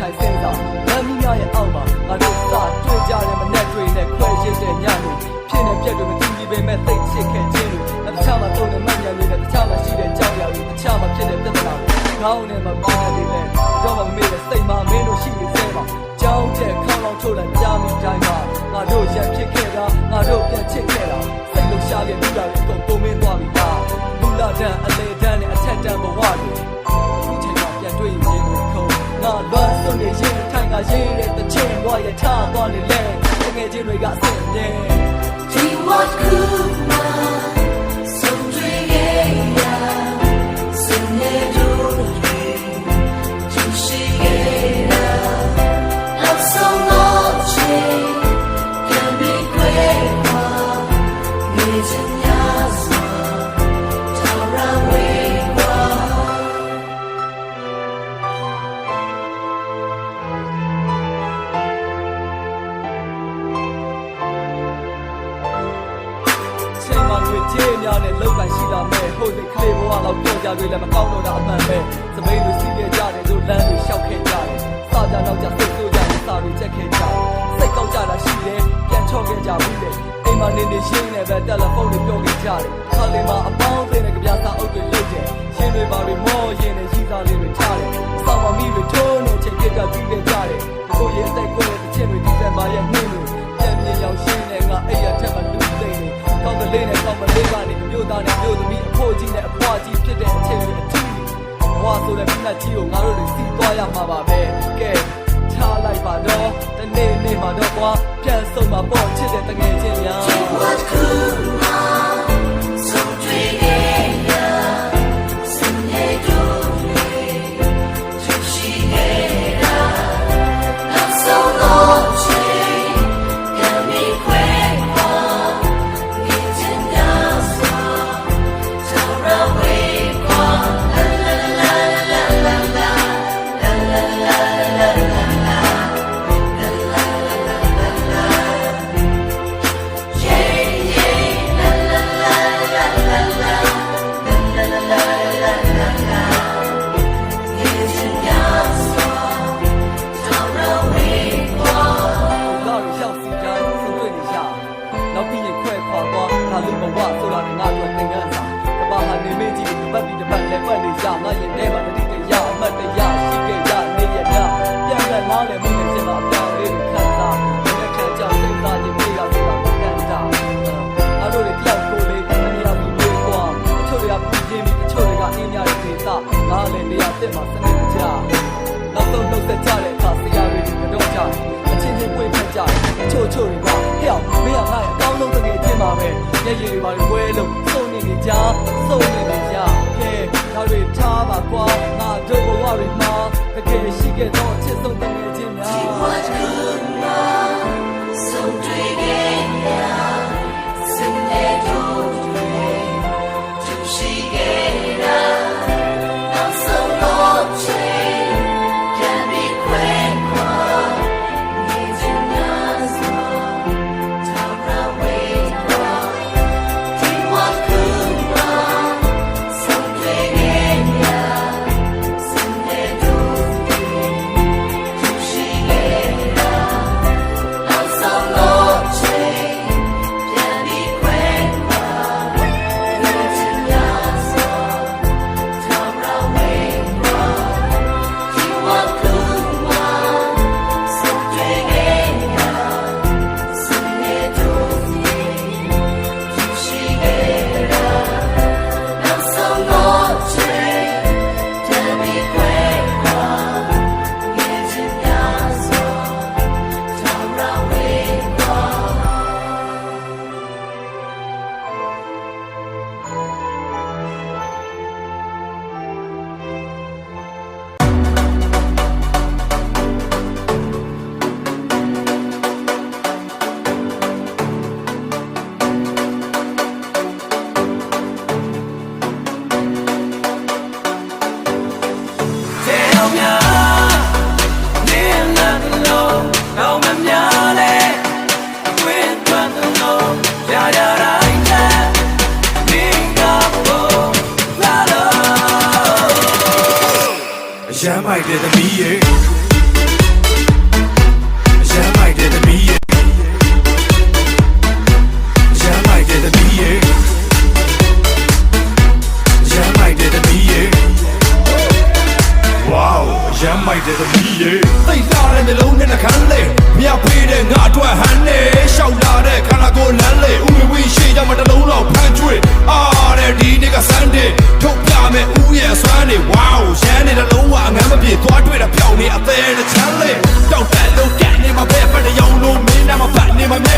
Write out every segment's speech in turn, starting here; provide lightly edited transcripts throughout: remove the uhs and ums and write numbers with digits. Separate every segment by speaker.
Speaker 1: ထိုင်စင်စားလမ်းမီးများရဲ့အောက်မှာငါတို့စတွေ့ကြတဲ့မနဲ့တွေနဲ့ခွဲရစ်တဲ့ညတွေဖြစ်နေပြက်တွေမတူညီပေမဲ့သိချစ်ခဲ့ခြင်းတွေတခြားမှာတုံနဲ့မှတ်ဉာဏ်တွေနဲ့တခြားမှာရှိတဲ့ကြောက်ရတွေတခြားမှာဖြစ်တဲ့ပြဿနာတွေခေါင်းနဲ့မပြတ်နေလေတော့မမေ့တဲ့စိတ်မှာမင်းတို့ရှိနေသေးပါကြောင်းတဲ့ခေါင်းလောင်ထိုးတဲ့ကြားမိတိုင်းမှာငါတို့ရဖြစ်ခဲ့တာငါတို့ပြန်ချစ်ခဲ့တာစိတ်လုံးရှားတဲ့လူတွေအကုန်ပုံမင်းသွားပြီလားလူလာတဲ့အလေတန်းနဲ့အထက်တန်းဘဝတွေအခုချိန်မှာပြန်တွေ့ရင်ရင်ကိုခုံငါလွမ်းစွန်နေရင်ထိုင်ကရေးတဲ့တချင်ဘဝရထားသွားနေလေငယ်ချင်းတွေကအဆင်ပြေ
Speaker 2: Do what cool now so dreamy Sine do Chishigera I'm so noche Can be great Nijin yasa Tara wewa
Speaker 1: ချိန်မှာတွေချေးများနဲ့လောက်ကန်ရှိလာမဲ့ဟိုဒီကလေးဘဝတော့ပြောကြတွေလည်းမကောင်းတော့တာအမှန်ပဲသပိန်တွေစီးခဲ့ကြတယ်တို့လမ်းတွေလျှောက်ခဲ့ကြတယ်စာကြတော့ကြစိတ်ဆိုးကြတယ်စာတွေချက်ခဲ့ကြတယ်စိတ်ကောက်ကြတာရှိတယ်ပြန်ချော့ခဲ့ကြဘူးလေအိမ်မှာနေနေရှင်းနေပဲတယ်လီဖုန်းတွေပြောခဲ့ကြတယ်ခါလေးမှာအပေါင်းအသင်းနဲ့ကြပြစာအုပ်တွေလုပ်တယ်ရှင်းတွေပါတွေမောရင်နဲ့ရှိသားလေးတွေထားတယ်စောင်းမမီတွေထိုးနေချိန်ပြကြပြီးခဲ့ကြတယ်ကိုရဲ့အသက်ကိုရဲ့တချင်တွေဒီဇင်ဘာရဲ့နှင်းတွေပြန်မြင်ရောက်ရှင်းနေငါအဲ့ရထက်မှလူသိနေကောင်းကလေးနဲ့ကောင်းမလေးကနေမြို့သားနဲ့မြို့သမီးအဖို့ကြီးနဲ့အဖွားကြီးဖြစ်တဲ့အချိန်တွေအထူးဘဝဆိုတဲ့ပြတ်ကြီးကိုငါတို့တွေစီးသွားရမှာပါပဲကဲထားလိုက်ပါတော့တနေ့နေ့မှာတော့ကွာပြန်ဆုံးမှာပေါ့ချစ်တဲ့တငယ်ချင်းများ
Speaker 2: Do what cool now so dreamy Sine do Chishigera I'm so noche Can be great Nijin yasa Tara wewa La la la la la la La la la la la la La la la la la Yeah yeah La la la la la la La la la la la la Nijin yasa Tara wewa
Speaker 1: ငါတို့ရောက်စီတိုင်းဆုံးတွေ့နေရနောက်ပြီးရင်ခွဲခွာသွားငါလူဘဝဆိုတာနဲ့ငါတို့သင်္ကန်းစာတပါဟာနေမင်းကြီးတပတ်ပြီးတပတ်လည်းပတ်နေရငါရင်ထဲမှာတတိတရအမှတ်တရရှိခဲ့ရနေရများပြန်ပြန်နားလည်းမင်းနဲ့ပြင်ပါပြောင်းလေးတွေခတ်သားဒီခက်ကြောင့်စိတ်သားချင်းပြေးရဆိုတာကန်တာငါတို့တွေတယောက်ကိုလေးတနည်းအားဖြင့်ပြေးသွားအချို့တွေကပူချင်းပြီးအချို့တွေကအင်းများတဲ့ဒေသငါလည်းနေရာတက်မှာစနစ်ကြနောက်ဆုံးနှုတ်ဆက်ကြတဲ့အခါဆရာတွေကတော့ကြအချင်းချင်းပြေးဖက်ကြအချို့တွေကဟဲ့အောင်မင်းကငါ့ရဲ့အကောင်းဆုံးတကယ်ချင်းပါပဲညရည်တွေပါဝဲလို့စုံနေနေကြစုံနေနေကြကဲဒါတွေထားပါကွာငါတို့ဘဝတွေမှာတကယ်ရှိခဲ့တော့ချစ်ဆုံးတကယ်ချင်းများ
Speaker 2: Do what cool now so dreamy Sine do Chishigera I'm so noche Can be great Nijin yasa Tara wewa Do what cool now so dreamy Sine do Chishigera I'm so noche Can be great Nijin yasa Tara wewa Do what cool now so dreamy Sine do Chishigera I'm so noche Can be great Nijin yasa Tara wewa
Speaker 3: Tell me, name nothing low, no me miale, quit nothing low, ya ya raita, minga bo, la la. ရမ်းမိုက်တဲ့သမီးရဲ့
Speaker 4: တဲ့သမီးရေသိလာတဲ့နှလုံးနဲ့နှခမ်းလေးမြတ်ပေးတဲ့ငါအတွက်ဟန်နေရှောက်လာတဲ့ခန္ဓာကိုယ်လမ်းလေးဥမဝီရှိကြမှာတစ်လုံးလောက်ဖမ်းကျွေးအားတဲ့ဒီနေ့ကစမ်းတဲ့ထုတ်ပြမယ်ဥရဲ့ဆွမ်းနေဝေါရမ်းနေတဲ့လုံးဝအငမ်းမပြေသွားတွေ့တာပြောင်းနေအသေးနဲ့ချမ်းလေးတောက်တက်လုံးကန်နေမှာပဲပတ်တဲ့ရောင်လုံးမင်းနဲ့မပတ်နေမှာမဲ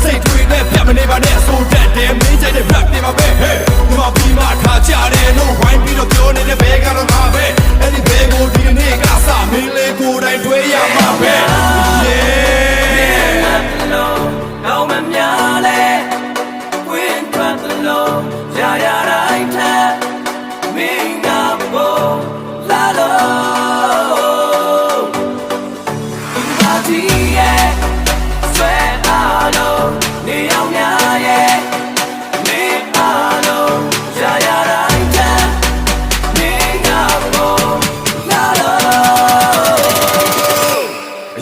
Speaker 4: စိတ်တွေနဲ့ပြတ်မနေပါနဲ့ဆိုတတ်တယ်မင်းใจနဲ့ rap နေမှာပဲဒီမှာပြီးမှထားကြတယ်လို့ဝိုင်းပြီးတော့ပြောနေတဲ့ဘဲကတော့ငါပဲအဲ့ဒီဘဲကိုဒီနေ့ကစမင်းလေးကိုယ်တိုင်တွေ့ရမှာပဲ
Speaker 3: Now my myale, when trust the Lord, Jaya Raita, Mingabo, Lalo, Batie, Sweat Alo, Neon Yaye, Me Alo, Jaya Raita, Mingabo, Lalo.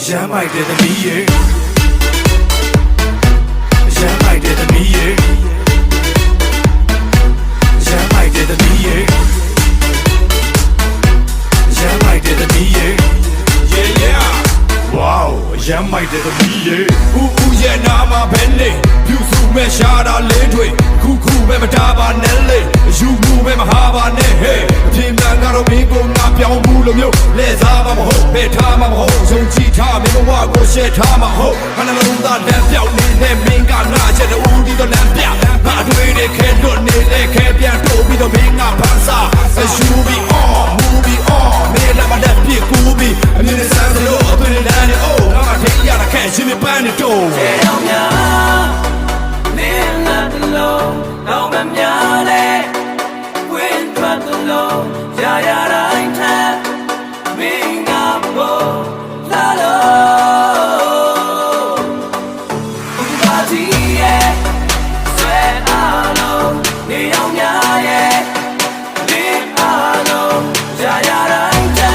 Speaker 4: Jamai did the me. Jamai did the me. Jamai did the me. Jamai did the me. Yeah, yeah. Wow, Jamai did the me. Ooh, yeah, nama benny. You threw me shot a lady. Cuckoo, me daba nelly. You move me haba ne. Hey, Tim Nangaro Bingo, Napiao Mulumio. Let's have a hope, Betama ho. Some cheetah, me go shit, Tama ho. And I know that lamp out, name Minga Nash and the Udi the lamp out. But when they can't do it, they can't be a toby the Minga Pansa. Say, you be on, movie on. Made up a left big movie. And then it's time to go up in the land. Oh, I'm a take out a cash in the bandit.
Speaker 3: Now my myale, when trust the Lord, Jaya Raita, Mingabo, Lalo, Batie, Sweat Alo, Neon Yaye, Me Alo, Jaya Raita,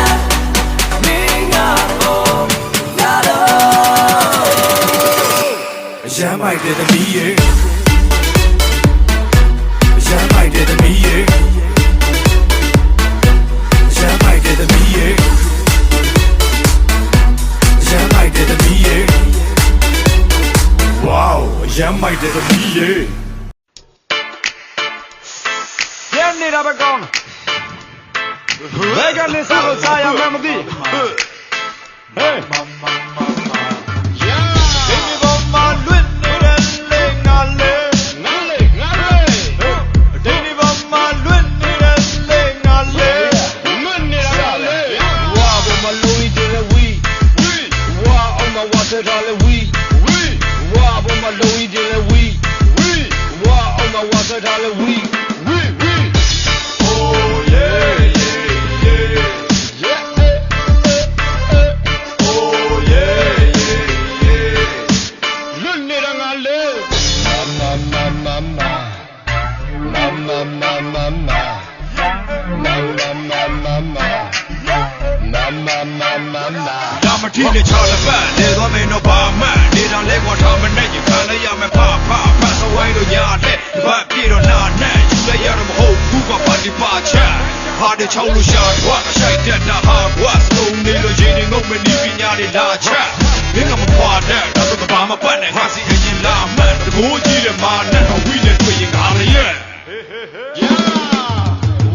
Speaker 3: Mingabo, Lalo.
Speaker 4: Jamai did the me. Jamai did the me. Jamai did the me. Jamai did the me. Wow, Jamai did the me.
Speaker 5: Yan ni ra ba con. Đây cái này sao có sai à mẹ mà đi. Hey. Baby bom ma luyện ni den le nga le. Baby bom ma luyện ni den le nga le. Luyện ni ra le. Wa bom ma lui de le we. Wa on ma wa se ra le we. Wa bom ma lui de le we. Wa on ma wa se ra le we. Oh yeah yeah yeah. Yeah. Oh yeah yeah yeah. Luyện ni ra nga le. Mama mama. Mama mama mama. Mama mama mama. Mama mama mama.
Speaker 4: ဒါမထီနဲ့ချာလက်ပတ်နေသွားမင်းတော့ဘာမှန်နေတော့လဲကွာထားမနဲ့ရင်ခံလိုက်ရမယ်ဖဖဖတ်စဝိုင်းတို့ညာတဲ့တပတ်ပြေတော့နာနဲ့ယူလိုက်ရတော့မဟုတ်ဘူးကပါတီပါချာဟာတဲ့ချောင်းလို့ရှာတော့အဆိုင်တက်တာဟာဘွားစုံနေလို့ရင်ငုံမနေပညာတွေလာချမင်းကမပွားတဲ့ဒါဆိုဘာမှပတ်နဲ့ငါစီအရင်လာမှန်တကိုးကြီးတဲ့မာနဲ့ဝီနဲ့တွေ့ရင်ငါလည်းရဲ့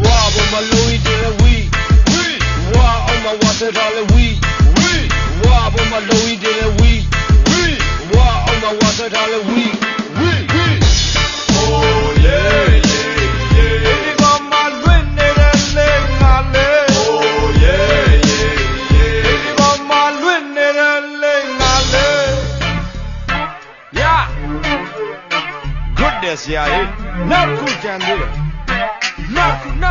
Speaker 5: Wa bom ma lui de le we. Wa on ma wa se ra le we. Wa bom ma lui de le we. Wa on ma wa se ra le we.
Speaker 4: Oh yeah yeah yeah.
Speaker 5: Baby bom ma luyện ni den le nga le.
Speaker 4: Oh yeah yeah yeah.
Speaker 5: Baby bom ma luyện ni den le nga le. Yeah. Goodness yeah. Not good can do it. Not good.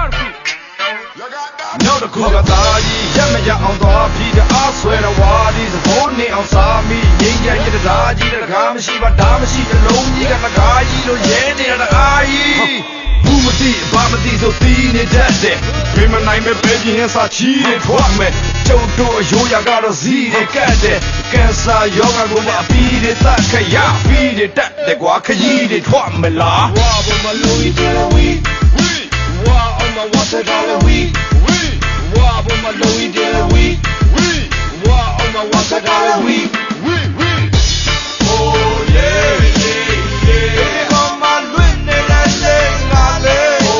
Speaker 4: နောက်တစ်ခုကသားကြီးရက်မရအောင်သွားပြီးတအားဆွဲတော့ဝါဒီသဘောနေအောင်စားမိငိမ့်ရရတဲ့ဓာကြီးတကားမရှိပါဓာမရှိတလုံးကြီးကတကားကြီးလို့ရဲနေတာတအားကြီးဘူးမတိဘာမတိဆိုတီးနေတတ်တယ်ဘယ်မနိုင်မဲ့ပဲပြင်းစားချီးတွေထွက်မယ်ကျုပ်တို့အယိုးရကတော့ဇီးတွေကတ်တယ်ကင်ဆာယောဂကိုမအပီးတွေတတ်ခရပြီးတွေတတ်တယ်ကွာခကြီးတွေထွက်မလား
Speaker 5: Wa bom ma lui de le we. Wa on ma wa se ra le we. Wa bom ma lui de le we. ဝါစတာလေဝီOh yeah yeah yeah ဘာမှလွင့်နေတဲ့လေငါလေ Oh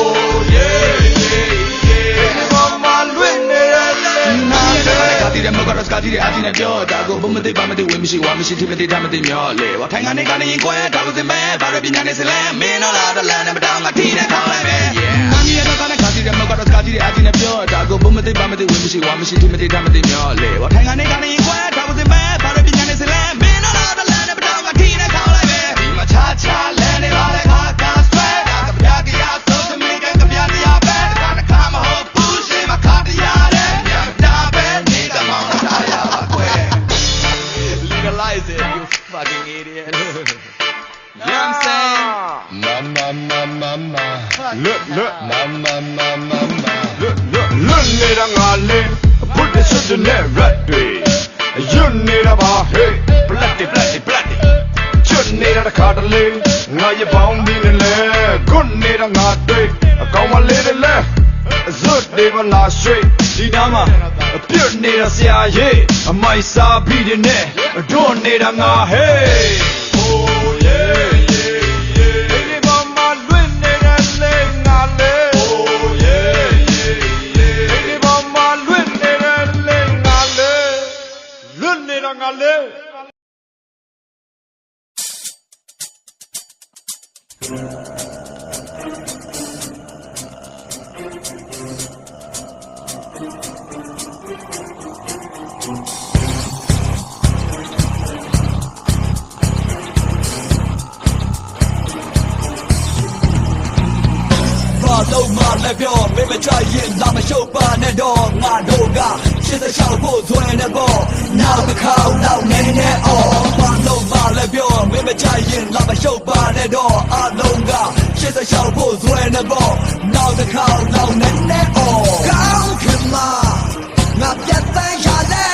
Speaker 5: yeah yeah yeah ဘာမှလွင့်နေတဲ့လေငါလေကာတီတဲ့မကတော့စကားတီတဲ့အာတီနဲ့ပြောတာကိုဘုံမသိပါမသိဝင်မရှိဝါမရှိထိမသိတာမသိမျောလေဘာထိုင်ကနေကနေရင်ကွဲတာလို့စင်မဲဘာရပညာနဲ့စလဲမင်းတော့လာတော့လမ်းနဲ့မတောင်းငါတီးနဲ့ခေါင်းလိုက်ပဲနာမည်ရတော့ကနေကာတီတဲ့မကတော့စကားတီတဲ့အာတီနဲ့ပြောတာကိုဘုံမသိပါမသိဝင်မရှိဝါမရှိထိမသိတာမသိမျောလေဘာထိုင်ကနေကနေရင်ကွဲတာလို့စင်မဲဘာရပညာနဲ့စလဲမင်းတော့လာတော့လမ်းနဲ့မတောင်းငါတီးနဲ့ခေါင်းလိုက်ပဲဒီမှာချာချာလဲနေပါလေခါကားဆွဲတာကပြားကရဆိုစမင်းကပြားတရားပဲဒါကခါမဟုတ်ဘူးရှင်မခါတရားတဲ့ညတာပဲနေတာမောင်တာရပါကွယ် Legalize it, you fucking idiot. You know what I'm saying? Mama. Look. Mama. Look, nigga, ngale. Put the shit in there, rat day. You need a bar, hey. Bloody. You need a cuddle. Now you bound in the leg. Good need a ngate. Come a little left. Zut, they were last straight. See, Dama. Pure need a CIA. My sabi in there. Don't need a nga, hey. Oh, yeah. Baby, mama, win it and lay ngale. Oh, yeah. Baby, mama, win it and lay ngale. Win it and ngale.
Speaker 1: လုံးမလည်းပြောမင်းမကြရင်လာမရှုပ်ပါနဲ့တော့ငါတို့ကရှင်းစချောက်ဖို့ဆွဲနေပေါ့နောက်တစ်ခါတော့နေနေအော်ဘာလုံးမလည်းပြောမင်းမကြရင်လာမရှုပ်ပါနဲ့တော့အလုံးကရှင်းစချောက်ဖို့ဆွဲနေပေါ့နောက်တစ်ခါတော့နေနေအော်ကောင်းခင်မငါပြတ်တန်းရလဲ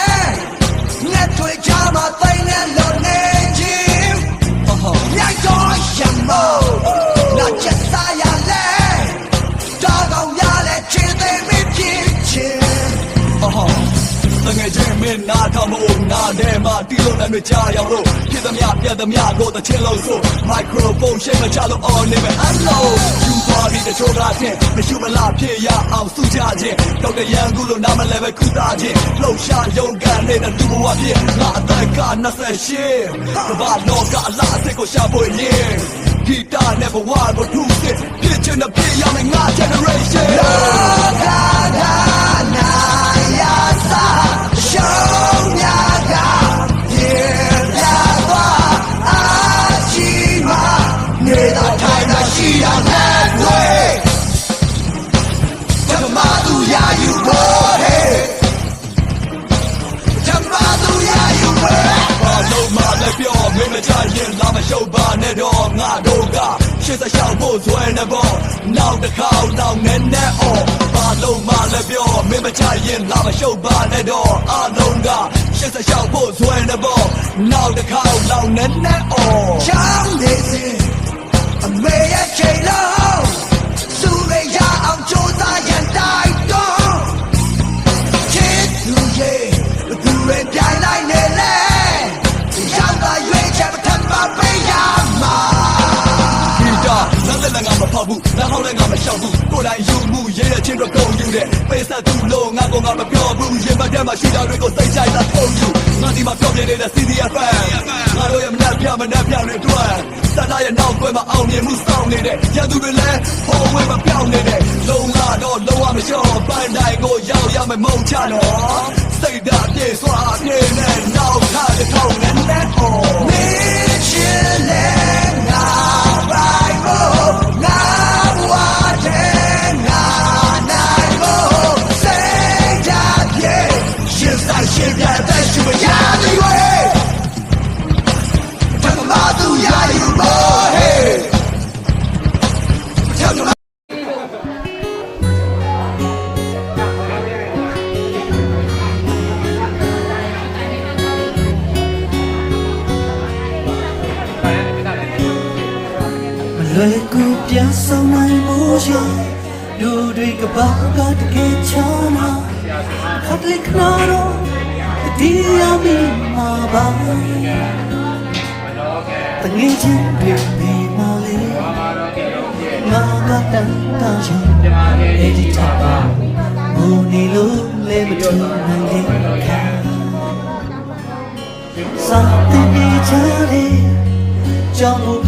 Speaker 1: ငါတွေ့ကြမှာသိနေလို့နေချင်းညတော့ရှမ်းမို့ငါချက်စားရလဲတကယ်ချင်းမင်းနာထောင်ဖို့နာထဲမှာတီးလို့လည်းမကြရအောင်လို့ဖြစ်သမျှပြတ်သမျှကိုတစ်ချင်းလုံးဆို microphone ရှိမချလို့ on နေမယ် hello you body တချို့ကချင်းမရှိမလားဖြစ်ရအောင်စုကြခြင်းတော့တရန်ကူလို့နာမလည်းပဲကုသခြင်းလှုပ်ရှားရုံကန်နေတဲ့သူ့ဘဝဖြစ်ငါအသက်က28ကဘာလောကအလားအစ်ကိုရှာဖို့ရင်ဂီတာနဲ့ဘဝကိုထူးစစ်ဖြစ်ချင်တဲ့ဖြစ်ရမယ်ငါ generation Show Yaga, yeah, Ajima, near the time that she on that way. Tamadu ya you brought it. Tamadu ya you brought. Follow my left your image, I'm a show bar, Nedor, Nadoga. She's a shout both when the ball. Now the cow down and that all. Follow my left your image, I'm a show bar, Nedor. Alonga, she's a shout both when the ball. Now the cow down and that all. Chow is it. A mayor J-Lo. Sureya, I'm Josa and Daido. Kid to ye, do it down like Nele. Yanga, you ain't ever touched my Bayama. Nothing I'm a pabu, the whole thing I'm a shabu. Good I you move, yeah, chin of gold, you there. Face not too long, I'm going to pure blue. Yeah, but then I shoot out, go say, I told you. Nothing but something in the CDFM. I know I'm not young and not young and dry. Saturday and now, when my own moves down in it. Yadu relay, oh, when my pound in it. Low, low, I'm a show. Find I go, young, and mochano. Say that, yes, so I'm in and now, time to come and let all. Michelin, now, Shit, yeah, that's you, but yeah, the way. Tell them how do ya, you boy. Tell them.
Speaker 6: Lời cu piang sau mai mô ya, lu đuôi cái bao cả cái chana, khát lịch naro. ဒီရောက်ပြီမှာပါတငယ်ချင်းတွေနေမလေးငါကတန်တောင်းချင်အဲ့ဒီချပါဘုံနေလို့လဲမထူနိုင်လေစာတင်နေချတယ်ကြောင့်